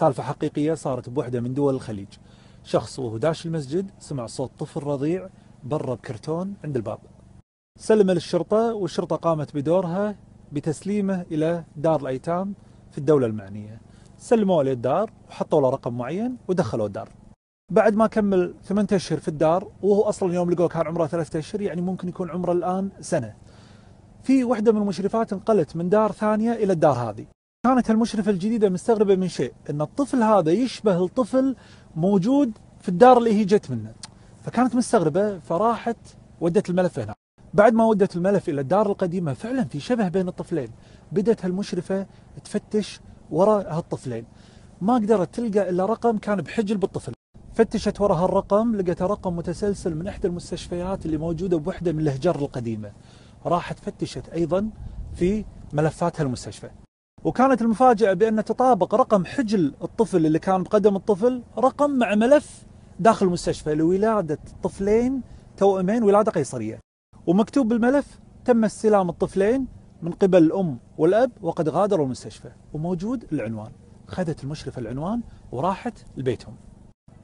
سالفة حقيقية صارت بوحدة من دول الخليج. شخص وهو داش المسجد سمع صوت طفل رضيع برا بكرتون عند الباب، سلم للشرطة والشرطة قامت بدورها بتسليمه إلى دار الأيتام في الدولة المعنية. سلموه للدار وحطوا له رقم معين ودخلوا الدار. بعد ما كمل 8 أشهر في الدار، وهو أصلا يوم لقوه كان عمره 3 أشهر، يعني ممكن يكون عمره الآن سنة. في وحدة من المشرفات انقلت من دار ثانية إلى الدار هذه. كانت المشرفة الجديدة مستغربة من شيء، أن الطفل هذا يشبه الطفل موجود في الدار اللي هي جت منه، فكانت مستغربة فراحت ودت الملف هنا. بعد ما ودت الملف إلى الدار القديمة فعلا في شبه بين الطفلين. بدت هالمشرفة تفتش وراء هالطفلين، ما قدرت تلقى إلا رقم كان بحجل بالطفل. فتشت وراء هالرقم، لقت رقم متسلسل من إحدى المستشفيات اللي موجودة بوحدة من الهجر القديمة. راحت فتشت أيضا في ملفات هالمستشفى، وكانت المفاجأة بأن تطابق رقم حجل الطفل اللي كان بقدم الطفل رقم مع ملف داخل المستشفى لولادة طفلين توأمين ولادة قيصرية، ومكتوب بالملف تم استلام الطفلين من قبل الأم والأب وقد غادروا المستشفى، وموجود العنوان. خذت المشرفة العنوان وراحت لبيتهم،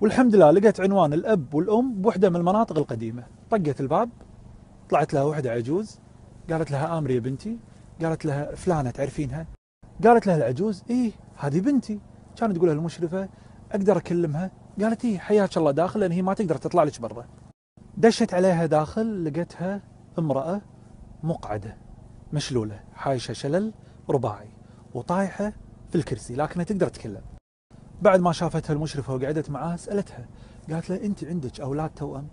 والحمد لله لقيت عنوان الأب والأم بوحدة من المناطق القديمة. طقت الباب، طلعت لها وحدة عجوز، قالت لها آمري يا بنتي. قالت لها فلانة تعرفينها؟ قالت لها العجوز إيه هذه بنتي. كانت تقول لها المشرفة أقدر أكلمها؟ قالت إيه حياك الله داخل، لأن هي ما تقدر تطلع لك برا. دشت عليها داخل، لقيتها امرأة مقعدة مشلولة حايشة شلل رباعي وطايحة في الكرسي، لكنها تقدر تتكلم. بعد ما شافتها المشرفة وقعدت معاها سألتها، قالت لها أنت عندك أولاد توأم؟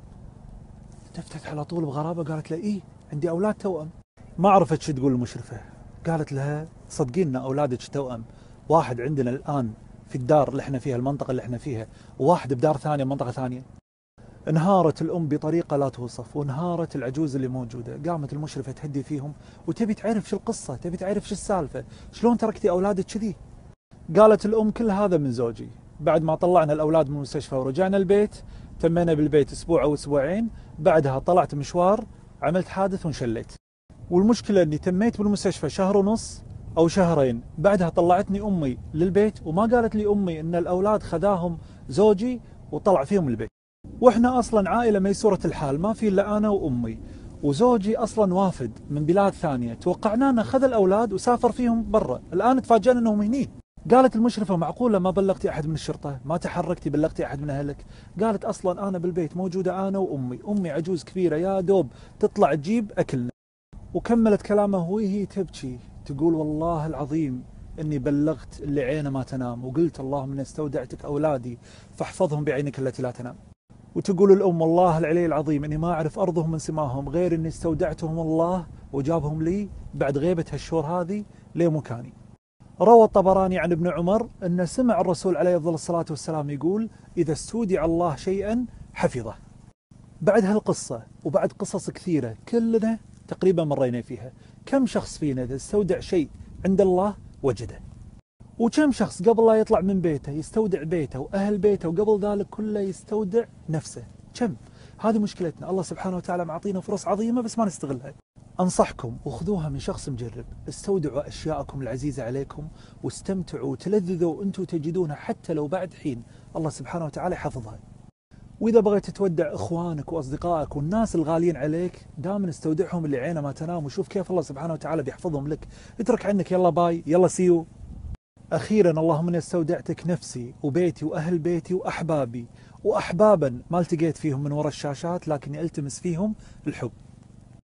تفتت على طول بغرابة، قالت لها إيه عندي أولاد توأم. ما عرفت شو تقول المشرفة. قالت لها صدقينا أولادك توأم، واحد عندنا الآن في الدار اللي احنا فيها المنطقة اللي احنا فيها، وواحد بدار ثانية منطقة ثانية. انهارت الأم بطريقة لا توصف، وانهارت العجوز اللي موجودة. قامت المشرفة تهدي فيهم وتبي تعرف شو القصة، تبي تعرف شو السالفة، شلون تركتي أولادك كذي. قالت الأم كل هذا من زوجي. بعد ما طلعنا الأولاد من المستشفى ورجعنا البيت، تمينا بالبيت أسبوع أو أسبوعين، بعدها طلعت مشوار، عملت حادث وانشليت. والمشكلة أني تميت بالمستشفى شهر ونص أو شهرين، بعدها طلعتني أمي للبيت، وما قالت لي أمي أن الأولاد خذاهم زوجي وطلع فيهم البيت. وإحنا أصلا عائلة ميسورة الحال، ما في إلا أنا وأمي، وزوجي أصلا وافد من بلاد ثانية، توقعنا أنه خذ الأولاد وسافر فيهم برا، الآن تفاجأنا أنهم هني. قالت المشرفة معقولة ما بلغتي أحد من الشرطة؟ ما تحركتي بلغتي أحد من أهلك؟ قالت أصلا أنا بالبيت موجودة أنا وأمي، أمي عجوز كبيرة يا دوب تطلع تجيب أكلنا. وكملت كلامه وهي تبكي تقول والله العظيم إني بلغت اللي عينه ما تنام، وقلت اللهم إني استودعتك أولادي فاحفظهم بعينك التي لا تنام. وتقول الأم والله العلي العظيم إني ما أعرف أرضهم من سماهم غير إني استودعتهم الله وجابهم لي بعد غيبة هالشهور هذه لمكاني. روى الطبراني عن ابن عمر أن سمع الرسول عليه أفضل الصلاة والسلام يقول إذا استودع الله شيئا حفظه. بعد هالقصة وبعد قصص كثيرة كلنا تقريبا مرينا فيها، كم شخص فينا إذا استودع شيء عند الله وجده؟ وكم شخص قبل لا يطلع من بيته يستودع بيته وأهل بيته، وقبل ذلك كله يستودع نفسه؟ كم؟ هذه مشكلتنا. الله سبحانه وتعالى معطينا فرص عظيمة بس ما نستغلها. أنصحكم وخذوها من شخص مجرب، استودعوا أشياءكم العزيزة عليكم واستمتعوا وتلذذوا وأنتم تجدونها حتى لو بعد حين الله سبحانه وتعالى يحفظها. وإذا بغيت تودع إخوانك وأصدقائك والناس الغاليين عليك، دائما استودعهم اللي عينه ما تنام، وشوف كيف الله سبحانه وتعالى بيحفظهم لك. اترك عنك يلا باي يلا سيو. أخيرا اللهم إني استودعتك نفسي وبيتي وأهل بيتي وأحبابي وأحبابا ما التقيت فيهم من وراء الشاشات، لكني ألتمس فيهم الحب.